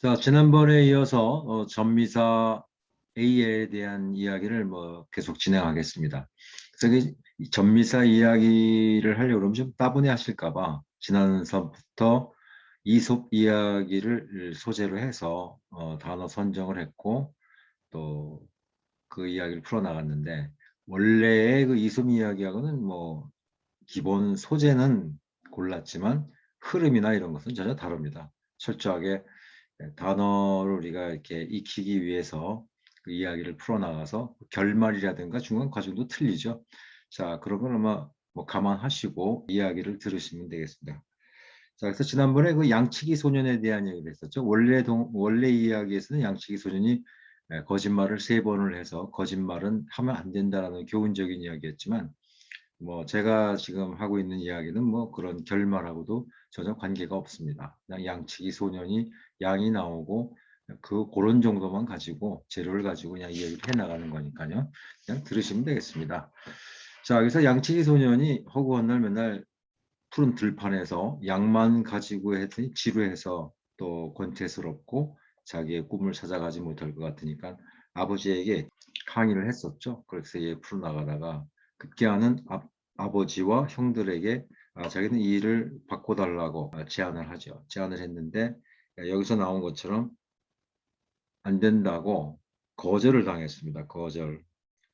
자, 지난번에 이어서 전미사 A에 대한 이야기를 계속 진행하겠습니다. 그래서 이 전미사 이야기를 하려고 그러면 좀 따분해 하실까 봐 지난번부터 이솝 이야기를 소재로 해서 단어 선정을 했고 또 그 이야기를 풀어나갔는데 원래의 그 이솝 이야기하고는 기본 소재는 골랐지만 흐름이나 이런 것은 전혀 다릅니다. 철저하게 단어를 우리가 이렇게 익히기 위해서 그 이야기를 풀어나가서 결말이라든가 중간 과정도 틀리죠. 자, 그런 건 아마 감안하시고 이야기를 들으시면 되겠습니다. 자, 그래서 지난번에 그 양치기 소년에 대한 얘기를 했었죠. 원래 이야기에서는 양치기 소년이 거짓말을 3번을 해서 거짓말은 하면 안 된다라는 교훈적인 이야기였지만 제가 지금 하고 있는 이야기는 그런 결말하고도 전혀 관계가 없습니다. 그냥 양치기 소년이 양이 나오고 그런 정도만 가지고 재료를 가지고 그냥 이야기를 해나가는 거니까요. 그냥 들으시면 되겠습니다. 자, 그래서 양치기 소년이 허구한 날 맨날 푸른 들판에서 양만 가지고 했더니 지루해서 또 권태스럽고 자기의 꿈을 찾아가지 못할 것 같으니까 아버지에게 항의를 했었죠. 그래서 얘 풀어나가다가 급기야는 아버지와 형들에게 자기는 이 일을 바꿔달라고 제안을 하죠. 제안을 했는데 여기서 나온 것처럼 안 된다고 거절을 당했습니다. 거절,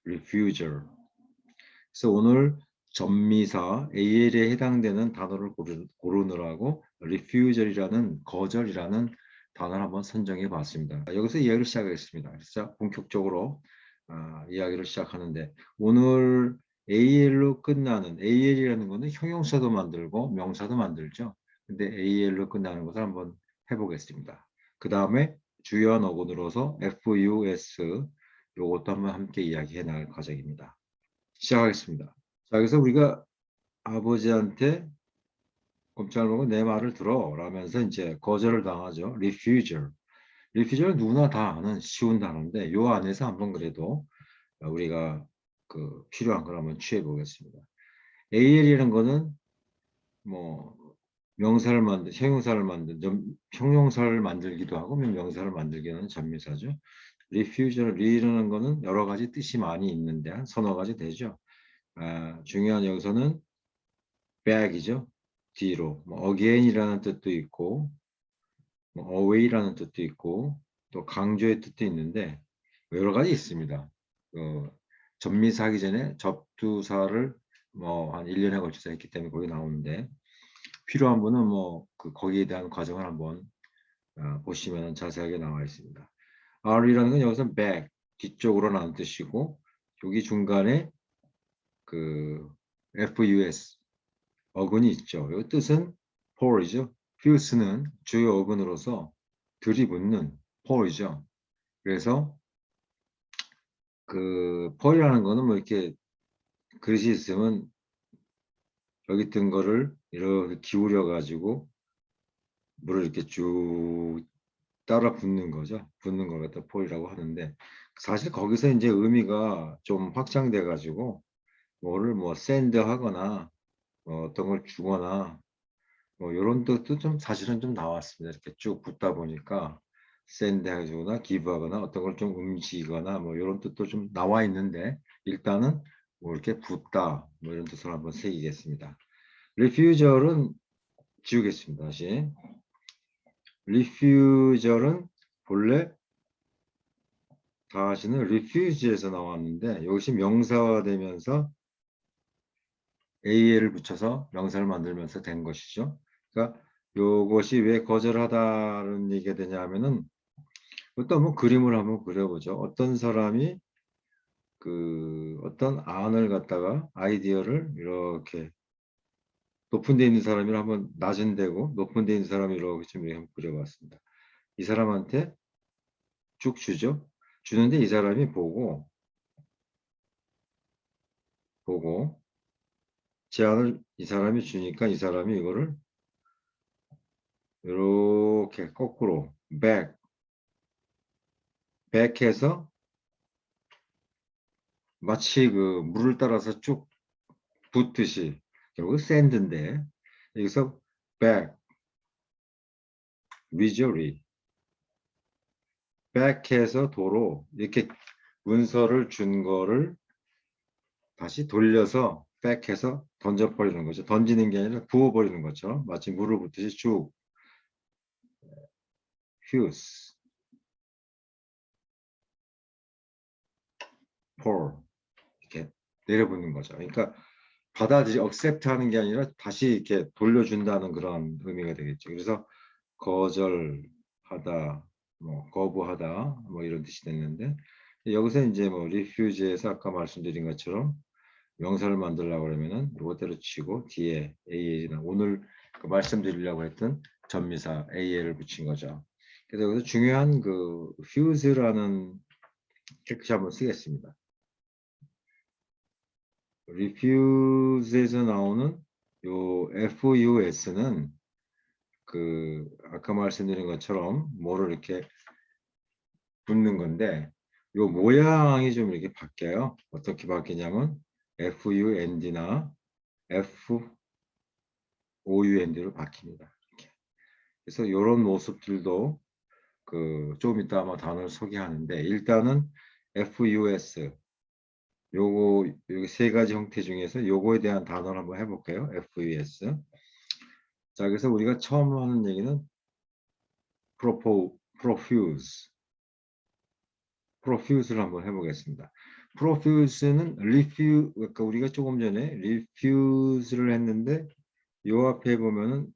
refusal. 그래서 오늘 전미사 AL에 해당되는 단어를 고르느라고 refusal이라는 거절이라는 단어를 한번 선정해 봤습니다. 여기서 이야기를 시작하겠습니다. 그래서 본격적으로 이야기를 시작하는데 오늘 AL로 끝나는 AL이라는 것은 형용사도 만들고 명사도 만들죠. 근데 AL로 끝나는 것을 한번 해보겠습니다. 그 다음에 주요한 어근으로서 FUS 요것도 한번 함께 이야기해 나갈 과정입니다. 시작하겠습니다. 자, 그래서 우리가 아버지한테 꼼짝을 보고 내 말을 들어 라면서 이제 거절을 당하죠. refusal. refusal 누구나 다 아는 쉬운 단어인데 요 안에서 한번 그래도 우리가 그 필요한 걸 한번 취해 보겠습니다. AL이라는 거는 뭐 형용사를 만들기도 하고 명사를 만들기도 하는 전미사죠. refusal이라는 거는 여러 가지 뜻이 많이 있는데 한 서너 가지 되죠. 중요한 여기서는 back이죠. 뒤로. again이라는 뜻도 있고, away라는 뜻도 있고, 또 강조의 뜻도 있는데 여러 가지 있습니다. 전미사 하기 전에 접두사를 한 1년에 걸쳐서 했기 때문에 거기 나오는데 필요한 분은 거기에 대한 과정을 한번 보시면 자세하게 나와 있습니다. R이라는 건 여기서 back, 뒤쪽으로라는 뜻이고 여기 중간에 그 FUS 어근이 있죠. 이 뜻은 pour이죠. fuse는 주요 어근으로서 들이붓는 pour이죠. 그래서 그 pour이라는 거는 이렇게 그릇이 있으면 여기 뜬 거를 이렇게 기울여 가지고 물을 이렇게 쭉 따라 붓는 거죠. 붓는 걸 갖다 pour이라고 하는데 사실 거기서 이제 의미가 좀 확장돼 가지고 뭐를 샌드하거나 어떤 걸 주거나 이런 뜻도 좀 사실은 좀 나왔습니다. 이렇게 쭉 붓다 보니까 샌드 해주거나 기부하거나 어떤 걸 좀 움직이거나 이런 뜻도 좀 나와 있는데 일단은 이렇게 붓다 이런 뜻을 한번 새기겠습니다. refusal은 지우겠습니다. 다시 refusal은 본래 다시는 refuse에서 나왔는데 여기서 명사화되면서 AL을 붙여서 명사를 만들면서 된 것이죠. 그러니까 요것이 왜 거절하다는 얘기가 되냐면은 어떤 그림을 한번 그려보죠. 어떤 사람이 그 어떤 안을 갖다가 아이디어를 이렇게 높은 데 있는 사람이랑 한번 낮은 데고 높은 데 있는 사람이 이렇게 좀 한번 그려봤습니다. 이 사람한테 쭉 주죠. 주는데 이 사람이 보고 제안을 이 사람이 주니까 이 사람이 이거를 이렇게 거꾸로 백해서 마치 그 물을 따라서 쭉 붓듯이 결국 샌드인데 여기서 back, visually back해서 도로 이렇게 문서를 준 거를 다시 돌려서 back해서 던져버리는 거죠. 던지는 게 아니라 부어버리는 것처럼 마치 물을 붓듯이 쭉 fuse, pour 이렇게 내려붓는 거죠. 그러니까 받아들이 accept 하는 게 아니라 다시 이렇게 돌려준다는 그런 의미가 되겠죠. 그래서 거절하다, 뭐 거부하다, 뭐 이런 뜻이 됐는데 여기서 이제 뭐 refuse에서 아까 말씀드린 것처럼 명사를 만들려고 그러면은 이것대로 치고 뒤에 AL이나 오늘 그 말씀드리려고 했던 전미사 AL을 붙인 거죠. 그래서 여기서 중요한 그 fuse라는 캐치 한번 쓰겠습니다. refuse에서 나오는 요 FUS는 그 아까 말씀드린 것처럼 뭐를 이렇게 붙는 건데 요 모양이 좀 이렇게 바뀌어요. 어떻게 바뀌냐면 FUND나 FOUND로 바뀝니다. 이렇게. 그래서 이런 모습들도 그 조금 이따 아마 단어를 소개하는데 일단은 FUS 요거 여기 세 가지 형태 중에서 요거에 대한 단어를 한번 해볼게요. FUS. 자, 그래서 우리가 처음 하는 얘기는 profuse, profuse를 한번 해보겠습니다. profuse는 refuse, 그러니까 우리가 조금 전에 refuse를 했는데 요 앞에 보면은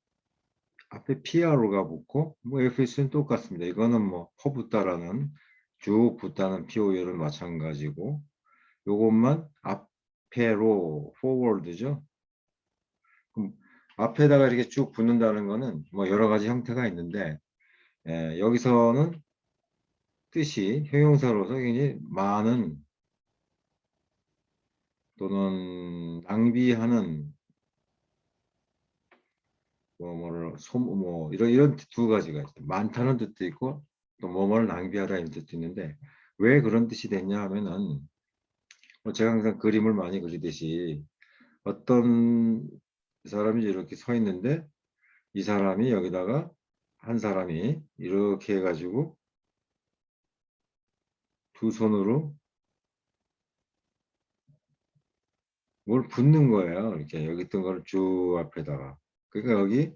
앞에 PRO가 붙고 뭐 FS는 똑같습니다. 이거는 뭐 퍼붓다라는 쭉 붙다는 POU는 마찬가지고 요것만 앞에로 forward죠. 그럼 앞에다가 이렇게 쭉 붙는다는 거는 뭐 여러 가지 형태가 있는데 여기서는 뜻이 형용사로서 굉장히 많은 또는 낭비하는 뭐 이런 두 가지가 있어요. 많다는 뜻도 있고 또 뭐뭐를 낭비하다 이런 뜻도 있는데 왜 그런 뜻이 됐냐 하면은 제가 항상 그림을 많이 그리듯이 어떤 사람이 이렇게 서 있는데 이 사람이 여기다가 한 사람이 이렇게 해가지고 두 손으로 뭘 붓는 거예요. 이렇게 여기 있던 걸 쭉 앞에다가. 그러니까 여기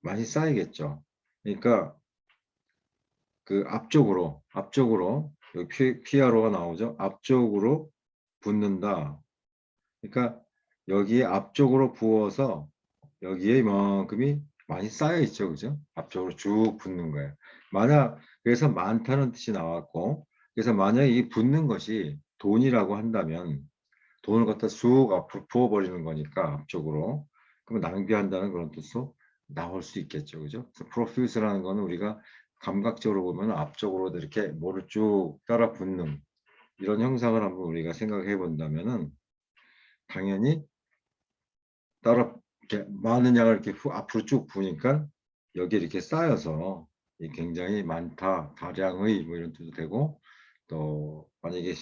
많이 쌓이겠죠. 그러니까 그 앞쪽으로 여기 피아로가 나오죠. 앞쪽으로 붓는다. 그러니까 여기에 앞쪽으로 부어서 여기에 이만큼이 많이 쌓여 있죠. 그죠? 앞쪽으로 쭉 붓는 거예요. 만약 그래서 많다는 뜻이 나왔고 그래서 만약에 이 붓는 것이 돈이라고 한다면 돈을 갖다 쑥 앞으로 부어버리는 거니까 앞쪽으로 그러면 낭비한다는 그런 뜻도 나올 수 있겠죠. 그죠? 그래서 프로퓨스라는 거는 우리가 감각적으로 보면 앞쪽으로 이렇게 뭐를 쭉 따라 붓는 이런 형상을 한번 우리가 생각해 본다면은 당연히 따라 이렇게 많은 양을 이렇게 앞으로 쭉 부으니까 여기 이렇게 쌓여서 굉장히 많다, 다량의 뭐 이런 뜻도 되고 또 만약에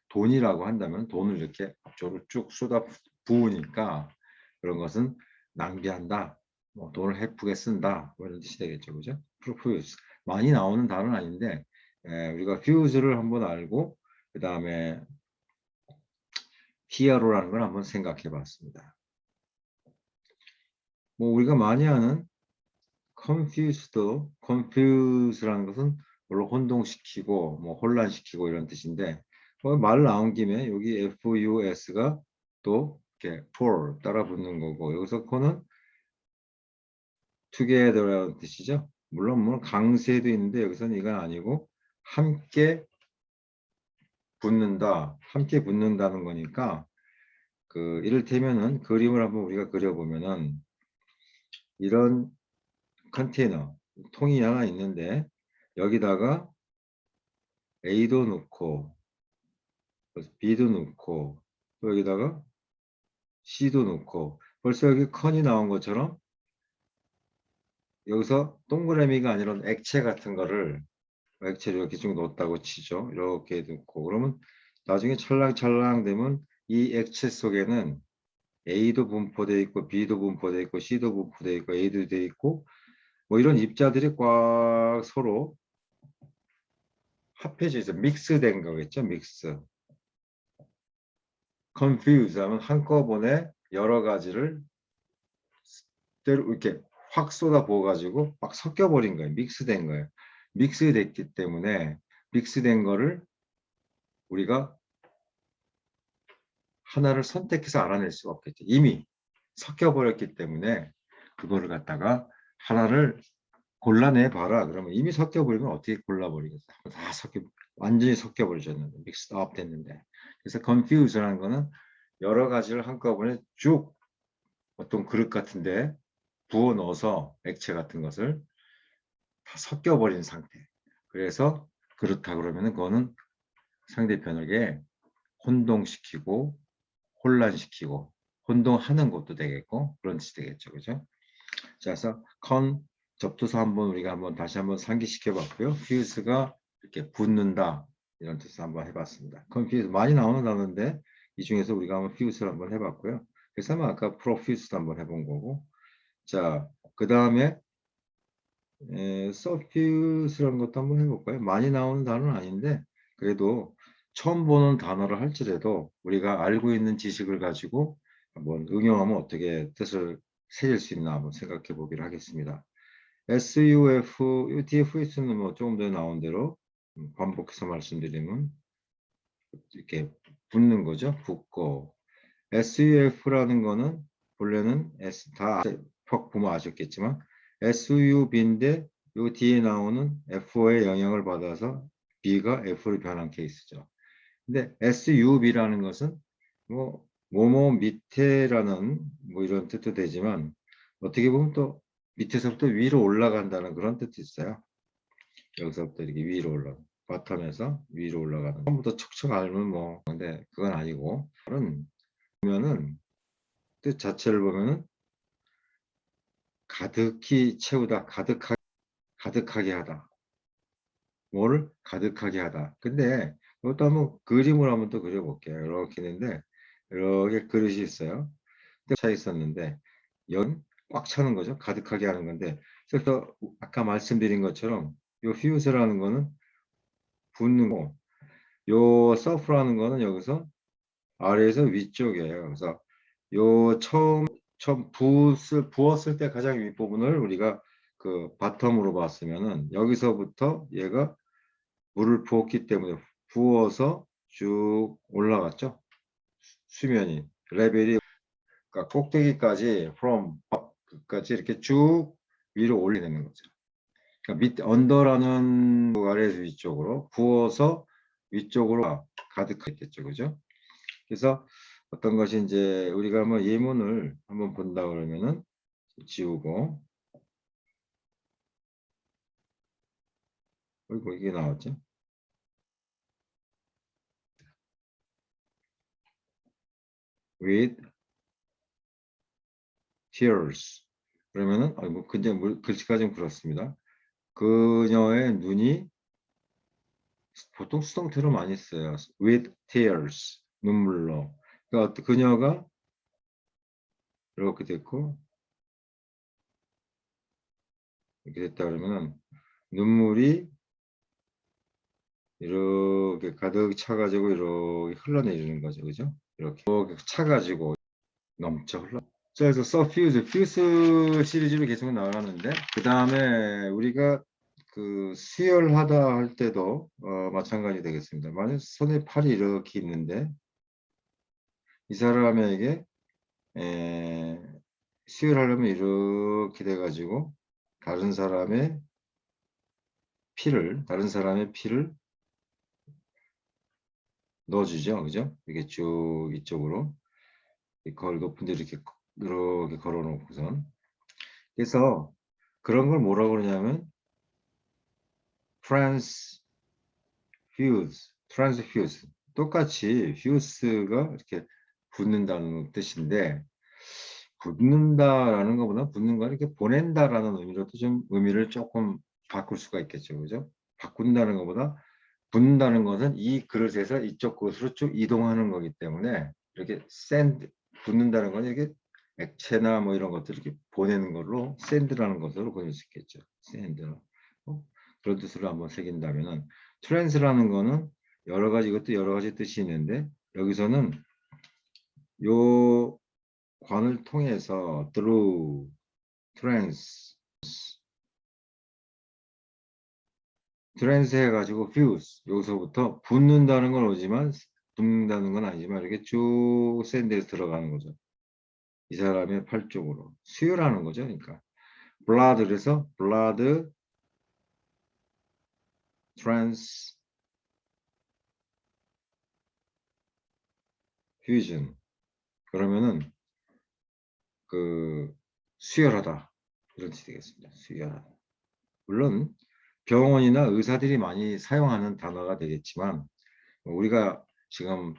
돈이라고 한다면 돈을 이렇게 앞쪽으로 쭉 쏟아 부으니까 그런 것은 낭비한다, 뭐 돈을 헤프게 쓴다 뭐 이런 뜻이 되겠죠, 그죠? profuse 많이 나오는 단어는 아닌데 우리가 fuse를 한번 알고 그 다음에 히어로라는 걸 한번 생각해 봤습니다. 뭐 우리가 많이 하는 confuse라는 것은 물론 혼동시키고 뭐 혼란시키고 이런 뜻인데 말 나온 김에 여기 FUS가 또 이렇게 for 따라 붙는 거고 여기서 co는 together라는 뜻이죠. 물론 강세도 있는데 여기서는 이건 아니고 함께 붙는다, 함께 붙는다는 거니까 그 이를테면은 그림을 한번 우리가 그려보면은 이런 컨테이너 통이 하나 있는데 여기다가 A도 넣고 B도 넣고 또 여기다가 C도 넣고 벌써 여기 컨이 나온 것처럼 여기서 동그라미가 아니라 액체 같은 거를 액체를 이렇게 쭉 넣었다고 치죠. 이렇게 넣고 그러면 나중에 찰랑찰랑 되면 이 액체 속에는 A도 분포되어 있고 B도 분포되어 있고 C도 분포되어 있고 A도 되어 있고 뭐 이런 입자들이 꽉 서로 합해져 있어. 믹스된 거겠죠. 믹스. confuse 하면 한꺼번에 여러 가지를 이렇게 확 쏟아 부어 가지고 막 섞여 버린 거예요. 믹스된 거예요. 믹스됐기 때문에 믹스된 거를 우리가 하나를 선택해서 알아낼 수가 없겠죠. 이미 섞여 버렸기 때문에 그거를 갖다가 하나를 골라내 봐라. 그러면 이미 섞여 버리면 어떻게 골라 버리겠어? 다 섞여 완전히 섞여 버리셨는데 믹스업 됐는데. 그래서 confuse라는 거는 여러 가지를 한꺼번에 쭉 어떤 그릇 같은데 부어 넣어서 액체 같은 것을 다 섞여 버린 상태. 그래서 그렇다 그러면은 그거는 상대편에게 혼동시키고 혼란시키고 혼동하는 것도 되겠고 그런 뜻이 되겠죠. 그죠? 자, 그래서 접두사 한번 우리가 한번 다시 한번 상기시켜 봤고요. fuse가 이렇게 붙는다 이런 뜻을 한번 해봤습니다. confuse 많이 나오는 단어인데 이 중에서 우리가 한번 fuse를 한번 해봤고요. 그래서 아까 profuse도 한번 해본 거고, 자, 그 다음에 suffuse라는 것도 한번 해볼까요? 많이 나오는 단어는 아닌데 그래도 처음 보는 단어를 할지라도 우리가 알고 있는 지식을 가지고 한번 응용하면 어떻게 뜻을 새길 수 있나 한번 생각해 보기로 하겠습니다. SUF, TFS는 뭐 조금 전에 나온 대로 반복해서 말씀드리면 이렇게 붙는 거죠. 붙고 SUF라는 거는 본래는 다 보면 아셨겠지만 SUB인데 요 뒤에 나오는 F의 영향을 받아서 B가 F로 변한 케이스죠. 근데 SUB라는 것은 뭐 뭐뭐 밑에라는 뭐 이런 뜻도 되지만 어떻게 보면 또 밑에서부터 위로 올라간다는 그런 뜻이 있어요. 여기서부터 이렇게 위로 올라가 바텀에서 위로 올라가는 처음부터 척척 알면 뭐 근데 그건 아니고 보면은 뜻 자체를 보면은 가득히 채우다 가득하게 하다 뭐를 가득하게 하다. 근데 이것도 한번 그림을 한번 또 그려볼게요. 이렇게 있는데 이렇게 그릇이 있어요. 차 있었는데 연 꽉 차는 거죠. 가득하게 하는 건데 그래서 아까 말씀드린 것처럼 요 퓨즈라는 거는 붓는 거, 요 서프라는 거는 여기서 아래에서 위쪽이에요. 그래서 요 처음 부었을 때 가장 윗부분을 우리가 그 바텀으로 봤으면은 여기서부터 얘가 물을 부었기 때문에 부어서 쭉 올라갔죠. 수면이 레벨이 그러니까 꼭대기까지 from up까지 이렇게 쭉 위로 올리는 거죠. 그러니까 밑 언더라는 아래에서 위쪽으로 부어서 위쪽으로 가득했겠죠, 그죠? 그래서 어떤 것이 이제 우리가 한번 예문을 한번 본다 그러면은 지우고 그리고 이게 나왔죠. with tears 그러면은 뭐 근데 글씨가 좀 그렇습니다. 그녀의 눈이 보통 수동태로 많이 써요. with tears 눈물로. 그러니까 그녀가 이렇게 됐고 이렇게 됐다 그러면은 눈물이 이렇게 가득 차가지고 이렇게 흘러내리는 거죠, 그죠? 이렇게 차가지고 넘쳐 흘러. 자, 그래서 서퓨즈, 퓨즈 시리즈로 계속 나가는데 그 다음에 우리가 그 수혈하다 할 때도 마찬가지 되겠습니다. 만약 손에 팔이 이렇게 있는데 이 사람에게 수혈하려면 이렇게 돼가지고 다른 사람의 피를 넣어주죠, 그죠? 이렇게 쭉 이쪽으로 거울 높은 데 이렇게 걸어 놓고선 그래서 그런 걸 뭐라고 그러냐면 transfuse 똑같이 fuse가 이렇게 붓는다는 뜻인데 붓는다라는 것보다 붓는 거 이렇게 보낸다라는 의미로도 좀 의미를 조금 바꿀 수가 있겠죠, 그죠? 바꾼다는 것보다 붓는다는 것은 이 그릇에서 이쪽 그릇으로 쭉 이동하는 거기 때문에 이렇게 붓는다는 건 이렇게 액체나 뭐 이런 것들을 이렇게 보내는 걸로 send라는 것으로 보낼 수 있겠죠. send. 그런 뜻으로 한번 새긴다면은 trans라는 거는 여러 가지 이것도 여러 가지 뜻이 있는데 여기서는 요 관을 통해서 through, trans 해가지고 fuse 여기서부터 붓는다는 건 오지만 붓는다는 건 아니지만 이렇게 쭉 샌드에서 들어가는 거죠. 이 사람의 팔 쪽으로 수혈하는 거죠. 그러니까 blood 그래서 blood transfusion 그러면은 그 수혈하다 이런 뜻이 되겠습니다. 수혈하다. 물론 병원이나 의사들이 많이 사용하는 단어가 되겠지만 우리가 지금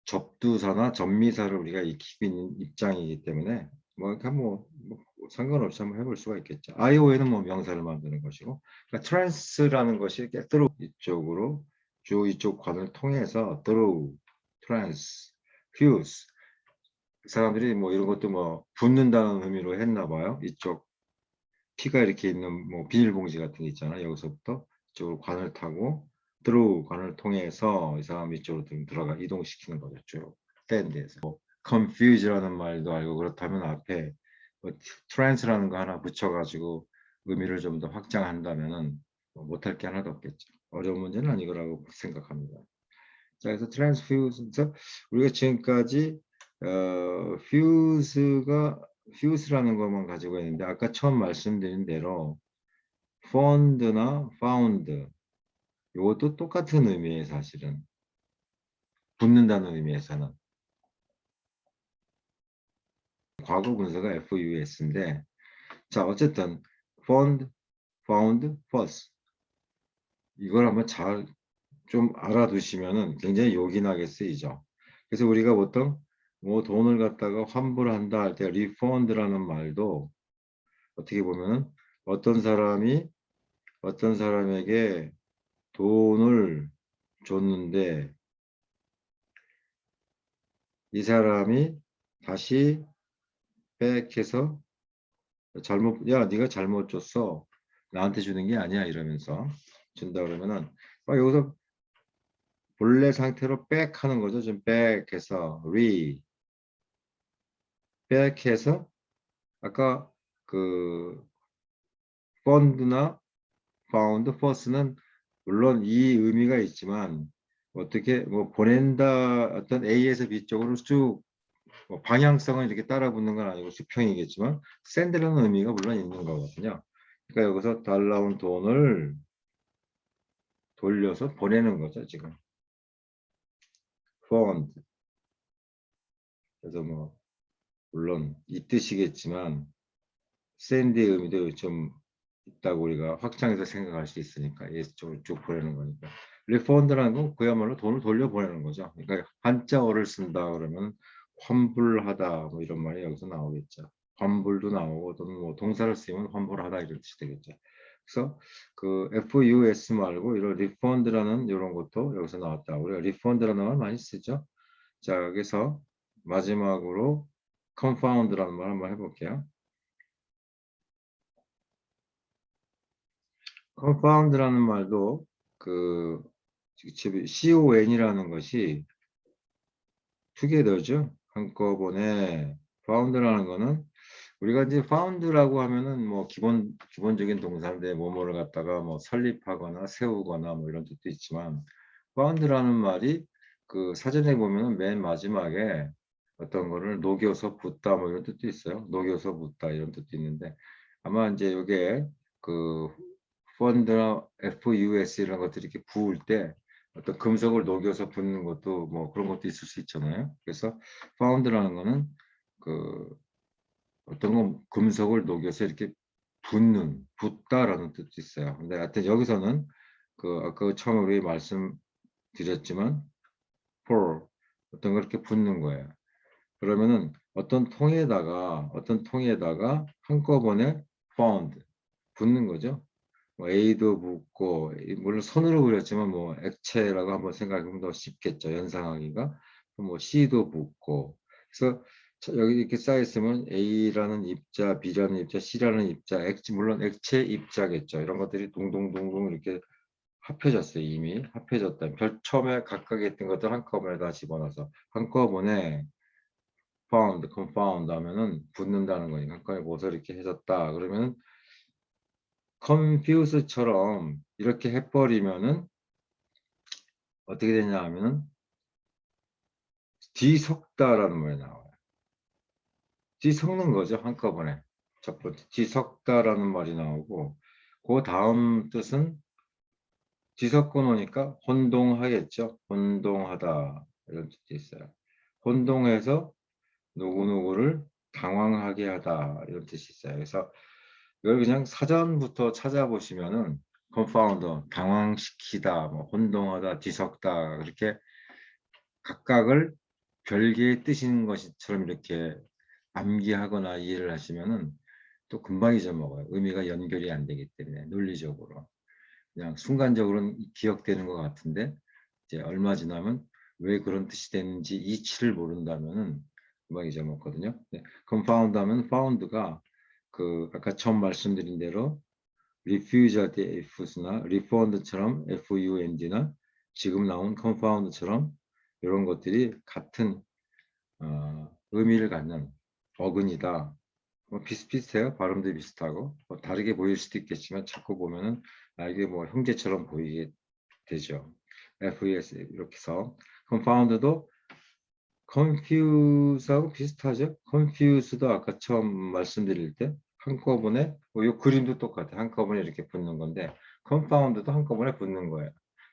접두사나 접미사를 우리가 익히고 있는 입장이기 때문에 뭐 상관없이 한번 해볼 수가 있겠죠. IO에는 뭐 명사를 만드는 것이고, 그러니까 trans라는 것이 이렇게 through 이쪽으로 쭉 이쪽 관을 통해서 through, trans, fuse 사람들이 뭐 이런 것도 뭐 붓는다는 의미로 했나 봐요. 이쪽 피가 이렇게 있는 뭐 비닐봉지 같은 게 있잖아요. 여기서부터 이쪽으로 관을 타고 through 관을 통해서 이 사람 이쪽으로 들어가 이동시키는 거죠. 쭉 밴드에서. 뭐 confuse라는 말도 알고 그렇다면 앞에 뭐 trans라는 거 하나 붙여가지고 의미를 좀 더 확장한다면은 뭐 못할 게 하나도 없겠죠. 어려운 문제는 아니거라고 생각합니다. 자, 그래서 transfuse에서 우리가 지금까지 fuse라는 것만 가지고 있는데 아까 처음 말씀드린 대로 found나 found 이것도 똑같은 의미예요. 사실은 붙는다는 의미에서는 과거 분사가 FUS인데 자 어쨌든 found, found, first 이걸 한번 잘 좀 알아두시면은 굉장히 요긴하게 쓰이죠. 그래서 우리가 보통 뭐 돈을 갖다가 환불한다 할 때 refund라는 말도 어떻게 보면은 어떤 사람이 어떤 사람에게 돈을 줬는데 이 사람이 다시 백해서 야 네가 잘못 줬어 나한테 주는 게 아니야 이러면서 준다 그러면은 여기서 본래 상태로 백 하는 거죠. 좀 백해서 백해서 아까 그 fund나 found, first는 물론 이 의미가 있지만 어떻게 뭐 보낸다 어떤 A에서 B 쪽으로 쭉 방향성을 이렇게 따라 붙는 건 아니고 수평이겠지만 send라는 의미가 물론 있는 거거든요. 그러니까 여기서 달라온 돈을 돌려서 보내는 거죠 지금. fund. 그래서 뭐 물론 이 뜻이겠지만 send의 의미도 좀 있다고 우리가 확장해서 생각할 수 있으니까 이쪽으로 쭉 보내는 거니까. 리펀드라는 건 그야말로 돈을 돌려보내는 거죠. 그러니까 한자어를 쓴다 그러면 환불하다 뭐 이런 말이 여기서 나오겠죠. 환불도 나오고 또는 뭐 동사를 쓰면 환불하다 이런 뜻이 되겠죠. 그래서 그 FUS 말고 이런 리펀드라는 이런 것도 여기서 나왔다. 우리가 리펀드라는 말 많이 쓰죠. 자 여기서 마지막으로 confound라는 말 한번 해볼게요. confound라는 말도 그 con이라는 것이 together죠. 한꺼번에 found라는 거는 우리가 이제 found라고 하면은 뭐 기본적인 동사인데 뭐뭐를 갖다가 뭐 설립하거나 세우거나 뭐 이런 뜻도 있지만 found라는 말이 그 사전에 보면은 맨 마지막에 어떤 거를 녹여서 붓다 뭐 이런 뜻도 있어요. 녹여서 붓다 이런 뜻도 있는데 아마 이제 이게 그 펀드나 FUS 이런 것들이 이렇게 부을 때 어떤 금속을 녹여서 붓는 것도 뭐 그런 것도 있을 수 있잖아요. 그래서 파운드라는 거는 그 어떤 건 금속을 녹여서 이렇게 붓다라는 뜻도 있어요. 근데 하여튼 여기서는 그 아까 처음에 우리 말씀드렸지만 pour 어떤 걸 이렇게 붓는 거예요. 그러면은 어떤 통에다가 한꺼번에 found 붓는 거죠. 뭐 A도 묻고 물론 손으로 그렸지만 뭐 액체라고 한번 생각하면 더 쉽겠죠. 연상하기가 뭐 C도 묻고 그래서 여기 이렇게 쌓여 있으면 A라는 입자, B라는 입자, C라는 입자, 물론 액체 입자겠죠. 이런 것들이 동동동동 이렇게 합해졌어요. 이미 합해졌다. 처음에 각각에 있던 것들 한꺼번에 다 집어넣어서 한꺼번에 found, confound 하면은 붙는다는 거니까 한꺼번에 모서 이렇게 해졌다. 그러면 confuse처럼 이렇게 해버리면은 어떻게 되냐 하면은 뒤섞다라는 말이 나와요. 뒤섞는 거죠. 한꺼번에. 첫 번째 뒤섞다라는 말이 나오고 그 다음 뜻은 뒤섞어 놓으니까 혼동하겠죠. 혼동하다 이런 뜻이 있어요. 혼동해서 누구누구를 당황하게 하다 이런 뜻이 있어요. 그래서 이걸 그냥 사전부터 찾아보시면은 confound, 당황시키다, 뭐 혼동하다, 뒤섞다 이렇게 각각을 별개의 뜻인 것처럼 이렇게 암기하거나 이해를 하시면은 또 금방 잊어먹어요. 의미가 연결이 안 되기 때문에 논리적으로. 그냥 순간적으로는 기억되는 것 같은데 이제 얼마 지나면 왜 그런 뜻이 되는지 이치를 모른다면은 금방 잊어먹거든요. 네. confound 하면 found가 그 아까 처음 말씀드린 대로 refuse 할 때 fs나 refund처럼 fund나 지금 나온 confound처럼 이런 것들이 같은 의미를 갖는 어근이다. 뭐 비슷비슷해요. 발음도 비슷하고 뭐 다르게 보일 수도 있겠지만 자꾸 보면은 이게 뭐 형제처럼 보이게 되죠. FES 이렇게 해서 confound도 confuse하고 비슷하죠. confuse도 아까 처음 말씀드릴 때 한꺼번에 이 그림도 똑같아요. 한꺼번에 이렇게 붙는 건데 confound도 한꺼번에 붙는 거예요.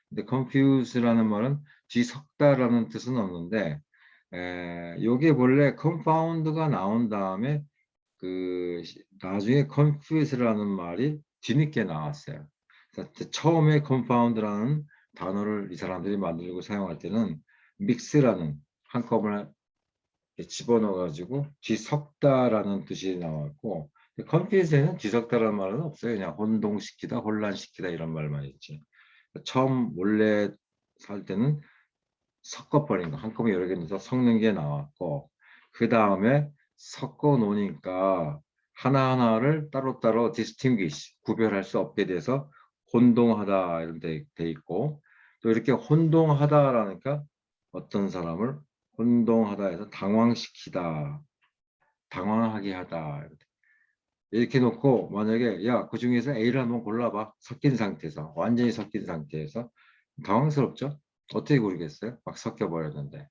근데 confuse라는 말은 뒤섞다라는 뜻은 없는데 요게 본래 confound가 나온 다음에 그 나중에 confuse라는 말이 뒤늦게 나왔어요. 그래서 처음에 confound라는 단어를 이 사람들이 만들고 사용할 때는 mix라는 한꺼번에 집어넣어 가지고 뒤섞다라는 뜻이 나왔고 confuse에는 뒤섞다라는 말은 없어요. 그냥 혼동시키다, 혼란시키다 이런 말만 있지. 처음 원래 살 때는 섞어버린 거 한꺼번에 여러 개 넣어서 섞는 게 나왔고 그 다음에 섞어 놓으니까 하나하나를 따로따로 distinguish 구별할 수 없게 돼서 혼동하다 이런 돼 있고 또 이렇게 혼동하다라니까 어떤 사람을 혼동하다 해서 당황시키다 당황하게 하다 이렇게 놓고 만약에 야 그 중에서 A를 한번 골라봐 섞인 상태에서 완전히 섞인 상태에서 당황스럽죠? 어떻게 고르겠어요? 막 섞여 버렸는데